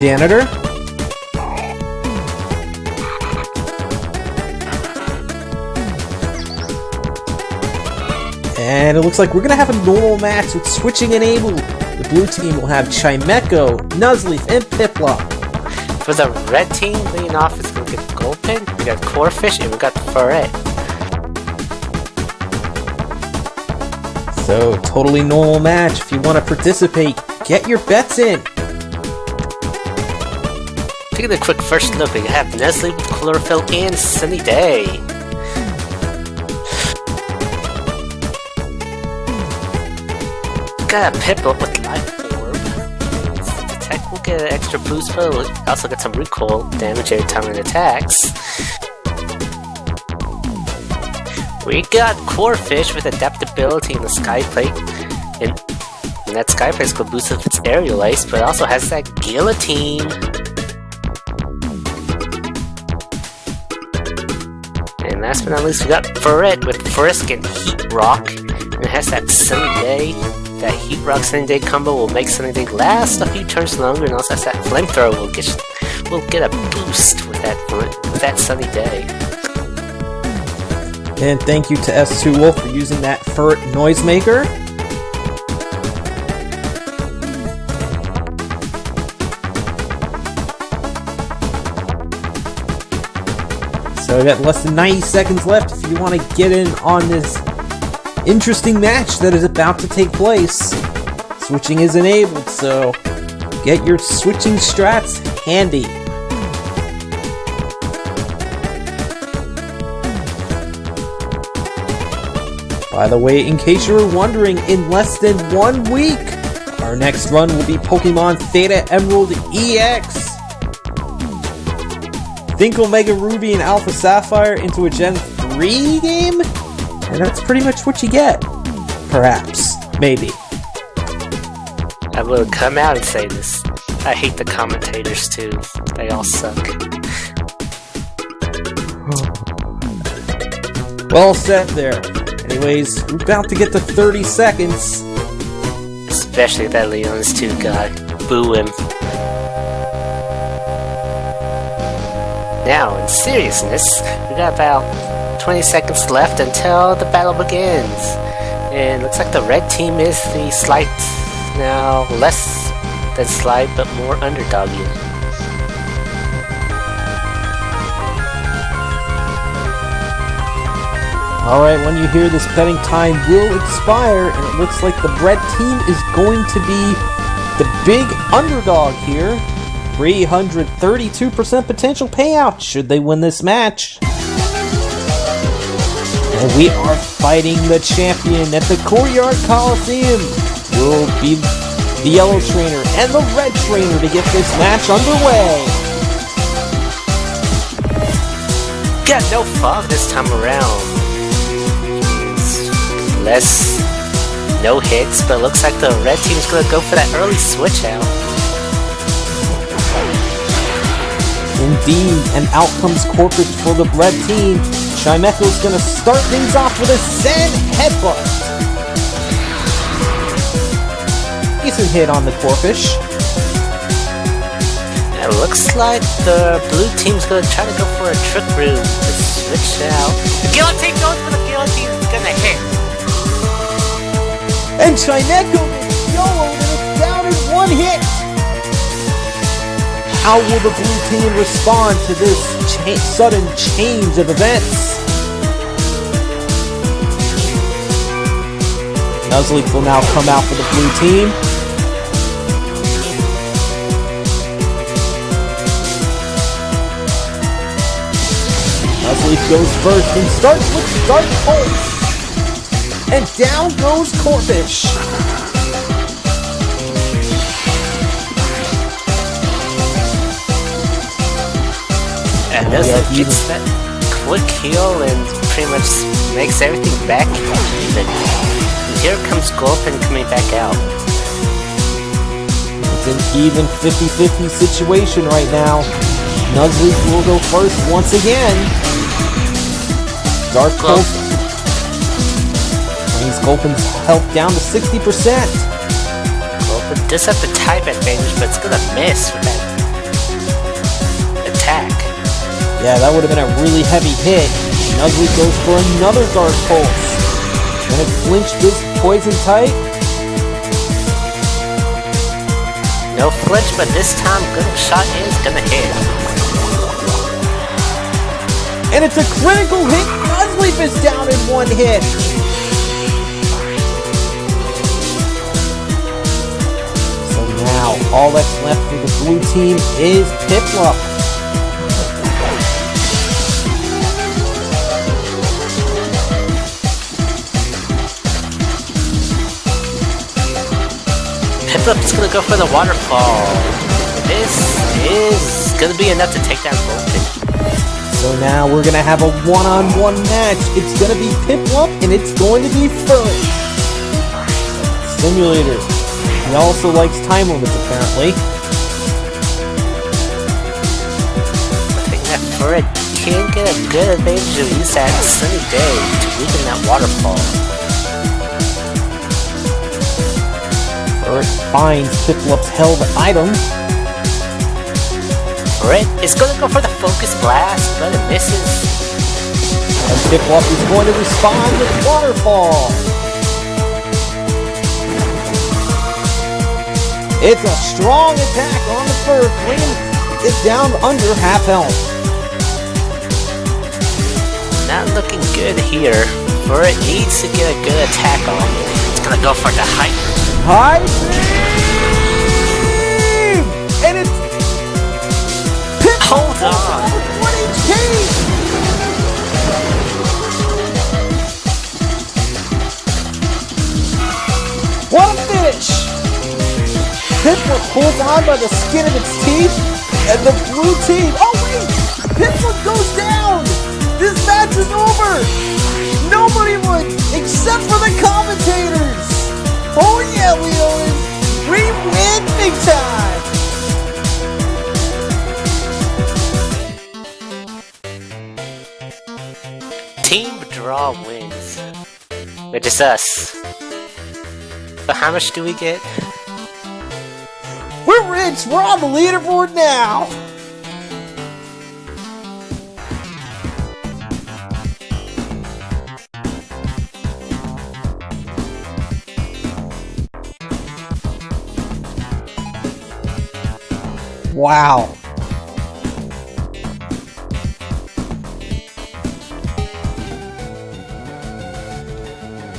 Janitor. And it looks like we're going to have a normal match with switching enabled. The blue team will have Chimecho, Nuzleaf, and Piplup. For the red team, leading off is going to get Gulpin, we got Corphish, and we got Furret. So, totally normal match. If you want to participate, get your bets in. Taking a quick first look, we have Nuzleaf with Chlorophyll and Sunny Day. Got a Piplup with Life Orb. Detect will get an extra boost, but we'll also get some recoil damage every time it attacks. We got Corphish with adaptability in the Sky Plate, and that Sky Plate is going to boost with its aerial ice, but it also has that Guillotine. And last but not least, we got Furret with Frisk and Heat Rock, and it has that Sunny Day. That Heat Rock Sunny Day combo will make Sunny Day last a few turns longer, and also has that Flamethrower will get a boost with that Sunny Day. And thank you to S2 Wolf for using that Furret Noisemaker. So we got less than 90 seconds left if you want to get in on this interesting match that is about to take place. Switching is enabled, so get your switching strats handy. By the way, in case you were wondering, in less than 1 week, our next run will be Pokemon Theta Emerald EX. Think Omega Ruby and Alpha Sapphire into a Gen 3 game? And that's pretty much what you get. Perhaps. Maybe. I will come out and say this. I hate the commentators too. They all suck. Well said there. Anyways, we're about to get to 30 seconds. Especially that Leon's 2 guy. Boo him. Now, in seriousness, we got about 20 seconds left until the battle begins. And looks like the red team is the slight, now less than slight, but more underdoggy. Alright, when you hear this betting time will expire, and it looks like the red team is going to be the big underdog here. 332% potential payout should they win this match. And we are fighting the champion at the Courtyard Coliseum. Will be the yellow trainer and the red trainer to get this match underway. Got no fog this time around. Less no hits, but it looks like the red team's gonna go for that early switch out. Indeed, and out comes Corphish for the red team. Chimecho's gonna start things off with a Zen Headbutt. Decent hit on the Corphish. It looks like the blue team's gonna try to go for a Trick Room to switch out. The Guillotine goes for the Guillotine, it's gonna hit. And Chimecho gets YOLO'd and it's down in 1 hit. How will the blue team respond to this sudden change of events? Nuzleaf will now come out for the blue team. Nuzleaf goes first and starts with Dark Pulse. And down goes Corphish. And Nuzleaf gets that quick heal and pretty much makes everything back even. And here comes Gulpin coming back out. It's an even 50-50 situation right now. Nuzleaf will go first once again. Dark Pulse brings Gulpin's health down to 60%. Gulpin does have the type advantage, but it's gonna miss with that Yeah, that would have been a really heavy hit. Nuzleaf goes for another Dark Pulse. Gonna flinch this poison type. No flinch, but this time good shot is gonna hit. And it's a critical hit! Nuzleaf is down in one hit! So now, all that's left for the blue team is Piplup. Piplup's gonna go for the waterfall. This is gonna be enough to take down Gulpin. So now we're gonna have a one-on-one match. It's gonna be Piplup and it's going to be Furret. Simulator. He also likes time limits apparently. I think that Furret can get a good advantage to use that sunny day to weaken that waterfall. Furret finds Piplup's held item. Furret is going to go for the Focus Blast, but it misses. And Piplup is going to respond with Waterfall. It's a strong attack on the Furret, bringing it down under half health. Not looking good here. Furret needs to get a good attack on. It's going to go for the height. High beam! And it's Hold on! 1 HP! What a finish! Piplup pulls on by the skin of its teeth, and the blue team... Oh wait! Piplup goes down! This match is over! Nobody would, except for the commentators! Oh yeah, Leon! We win big time! Team draw wins. Which is us. So how much do we get? We're rich! We're on the leaderboard now! Wow.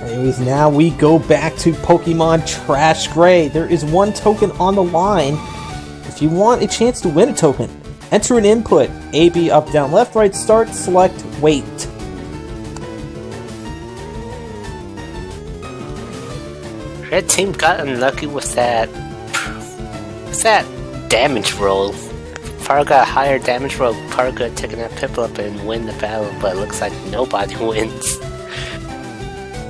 Anyways, now we go back to Pokemon Trash Gray. There is one token on the line. If you want a chance to win a token, enter an input. A, B, up, down, left, right, start, select, wait. Red team got unlucky with that. What's that damage roll? Far got a higher damage roll. Far could have taken that Piplup and win the battle, but it looks like nobody wins.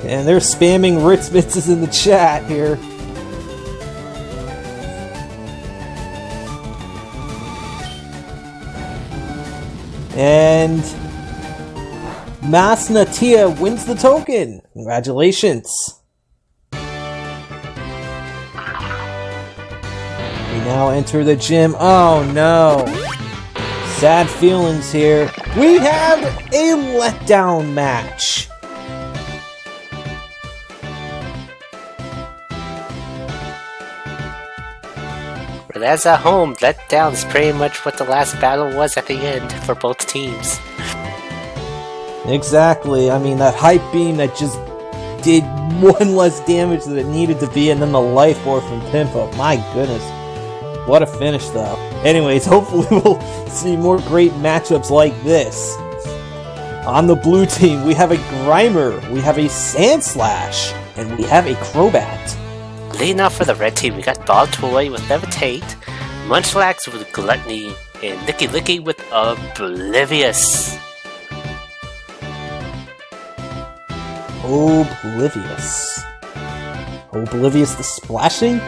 And they're spamming Ritz Mitzes in the chat here. And Masnatia wins the token. Congratulations. We now enter the gym. Oh no. Sad feelings here. We have a letdown match. But as at home, letdown is pretty much what the last battle was at the end for both teams. Exactly. I mean, that hype beam that just did one less damage than it needed to be, and then the life orb from Pimpo. My goodness. What a finish, though. Anyways, hopefully we'll see more great matchups like this. On the blue team, we have a Grimer, we have a Sandslash, and we have a Crobat. Leading off for the red team, we got Baltoy with Levitate, Munchlax with Gluttony, and Lickilicky with Oblivious. Oblivious. Oblivious to splashing?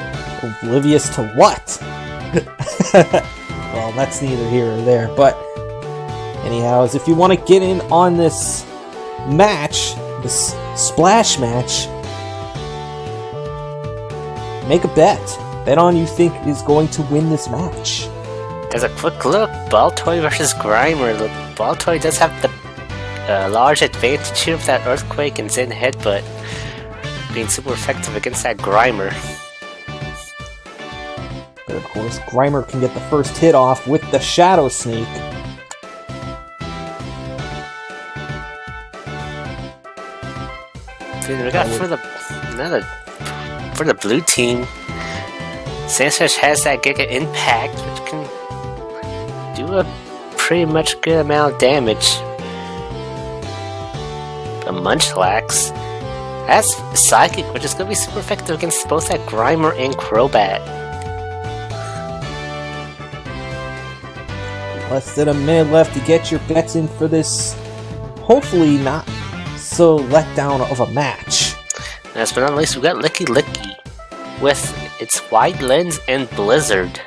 Oblivious to what? Well, that's neither here or there, but anyhow, if you want to get in on this match, this splash match, make a bet. Bet on you think is going to win this match. As a quick look, Baltoy versus Grimer Baltoy does have the large advantage here with that Earthquake and Zen Headbutt being super effective against that Grimer. But of course, Grimer can get the first hit off with the Shadow Sneak. We got for the blue team, Sandslash has that Giga Impact, which can do a pretty much good amount of damage. The Munchlax, that's Psychic, which is going to be super effective against both that Grimer and Crobat. Less than a minute left to get your bets in for this, hopefully not so letdown of a match. Last but not least, we got Lickilicky with its Wide Lens and Blizzard.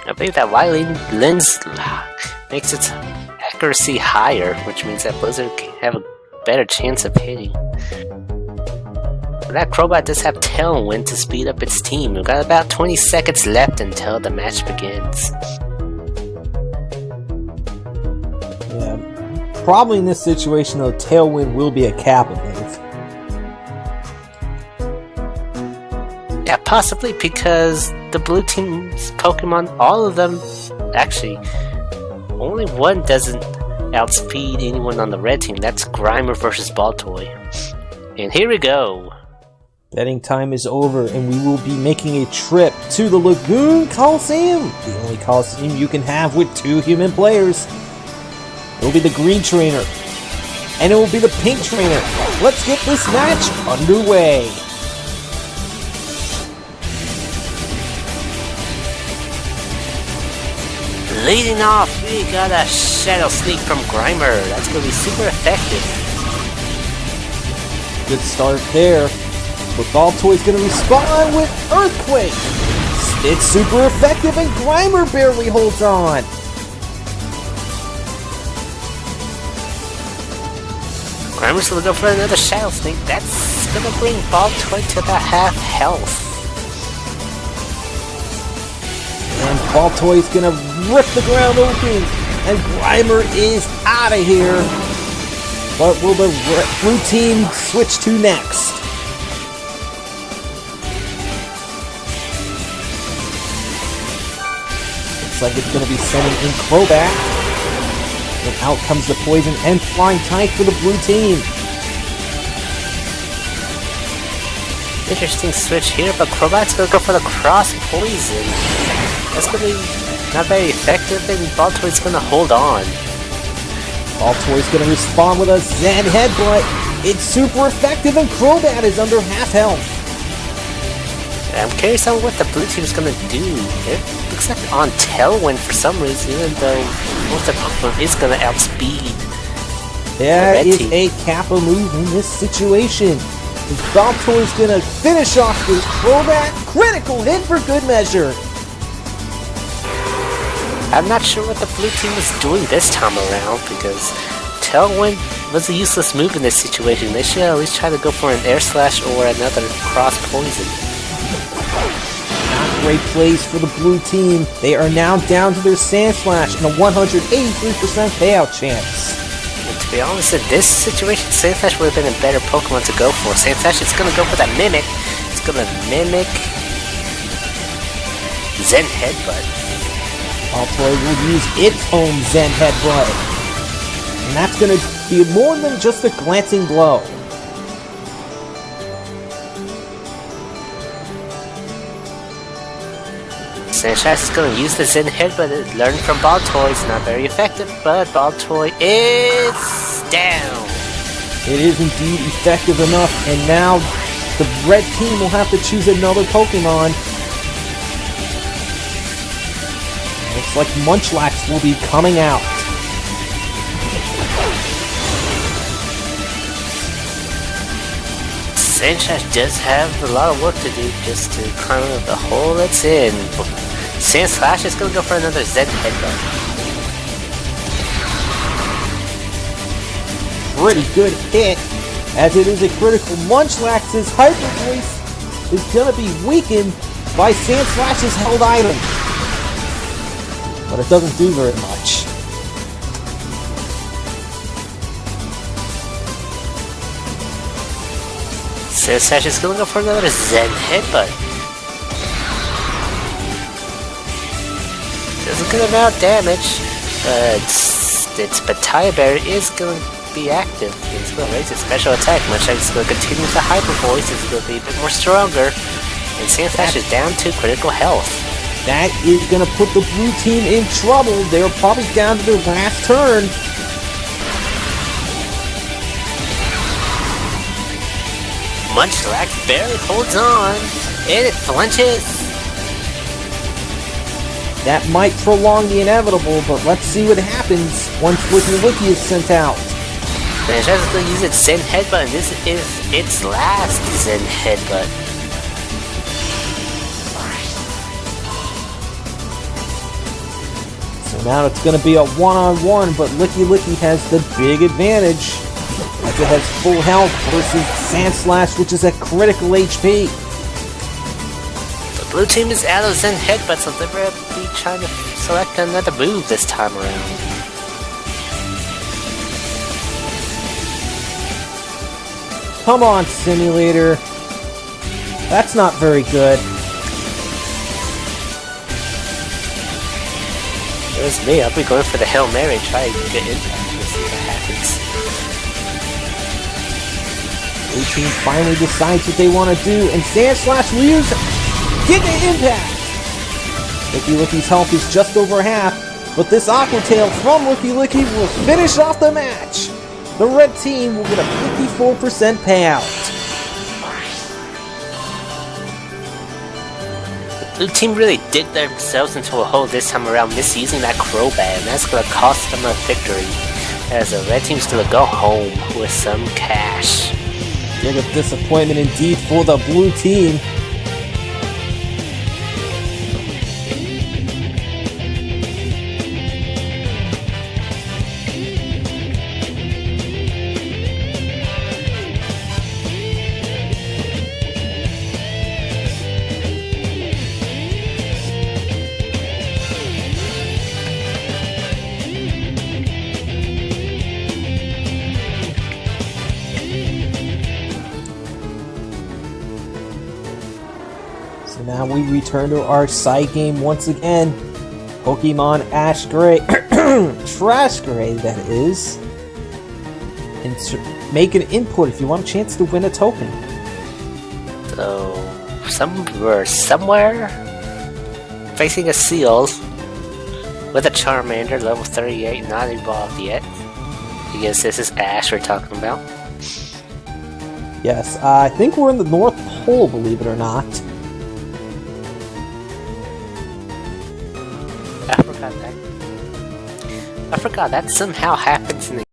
I believe that Wide Lens makes its accuracy higher, which means that Blizzard can have a better chance of hitting. But that Crobat does have Tailwind to speed up its team. We've got about 20 seconds left until the match begins. Yeah, probably in this situation though, Tailwind will be a Kappa move. Yeah, possibly because the blue team's Pokemon, all of them, actually, only one doesn't outspeed anyone on the red team. That's Grimer versus Baltoy. And here we go. Betting time is over, and we will be making a trip to the Lagoon Coliseum, the only Coliseum you can have with 2 human players. It will be the green trainer, and it will be the pink trainer. Let's get this match underway. Leading off, we got a Shadow Sneak from Grimer. That's going to be super effective. Good start there. But Baltoy's going to respond with Earthquake. It's super effective, and Grimer barely holds on. Grimer's going to go for another Shadow Sneak. That's going to bring Baltoy to the half health. And Baltoy's gonna rip the ground open, and Grimer is out of here. What will the blue team switch to next? Looks like it's gonna be sending in Crobat. And out comes the Poison and Flying Type for the blue team. Interesting switch here, but Crobat's gonna go for the Cross Poison. That's gonna be not very effective, and Baltoy's gonna hold on. Baltoy's gonna respond with a Zen Headbutt. It's super effective, and Crobat is under half health. I'm curious on what the blue team's gonna do. It looks like on Tailwind for some reason, even though most of the Pokemon is gonna outspeed. There is a Kappa move in this situation. Baltoy's gonna finish off with Crobat. Critical hit for good measure. I'm not sure what the blue team is doing this time around, because Tailwind was a useless move in this situation. They should at least try to go for an Air Slash or another Cross Poison. Not great plays for the blue team. They are now down to their Sandslash and a 183% payout chance. And to be honest, in this situation, Sandslash would have been a better Pokemon to go for. Sandslash is going to go for that Mimic. It's going to mimic Zen Headbutt. Baltoy will use its own Zen Headbutt. And that's going to be more than just a glancing blow. Sandslash is going to use the Zen Headbutt and learn from Baltoy. It's not very effective, but Baltoy is down. It is indeed effective enough, and now the red team will have to choose another Pokemon. Looks like Munchlax will be coming out. Sandslash does have a lot of work to do just to climb out of the hole it's in. Sandslash is going to go for another Zen Headbutt. Pretty good hit, as it is a critical. Munchlax's Hyper Voice is going to be weakened by Sandslash's held item. but it doesn't do very much. Sandslash is going to go for another Zen Headbutt. Does a good amount of damage, but its Bataya Berry is going to be active. It's going to raise its special attack. Munchlax is going to continue with the Hyper Voice. It's going to be a bit more stronger. And Sandslash is down to critical health. That is going to put the blue team in trouble. They're probably down to their last turn. Munchlax barely holds on, and it flinches. That might prolong the inevitable, but let's see what happens once Lickilicky is sent out. Munchlax is going to use its Zen Headbutt, and this is its last Zen Headbutt. So now it's going to be a one-on-one, but Lickilicky has the big advantage, as it has full health versus Sandslash, which is at critical HP. The blue team is out of Zen Headbutt, so they're going to be trying to select another move this time around. Come on, Simulator. That's not very good. There's me. I'll be going for the Hail Mary, try to get impact and see what happens. Blue team finally decides what they want to do, and Sandslash will use Giga Impact! Lickilicky's health is just over half, but this Aqua Tail from Lickilicky will finish off the match! The red team will get a 54% payout. The blue team really dig themselves into a hole this time around, misusing that Crobat, and that's going to cost them a victory, as the red team's going to go home with some cash. Big of disappointment indeed for the blue team. Now we return to our side game once again. Pokemon Ash Gray, Trash Gray that is. Make an input if you want a chance to win a token. So, we're somewhere facing a Seal with a Charmander, level 38, not evolved yet. I guess this is Ash we're talking about. Yes, I think we're in the North Pole, believe it or not. I forgot that somehow happens in the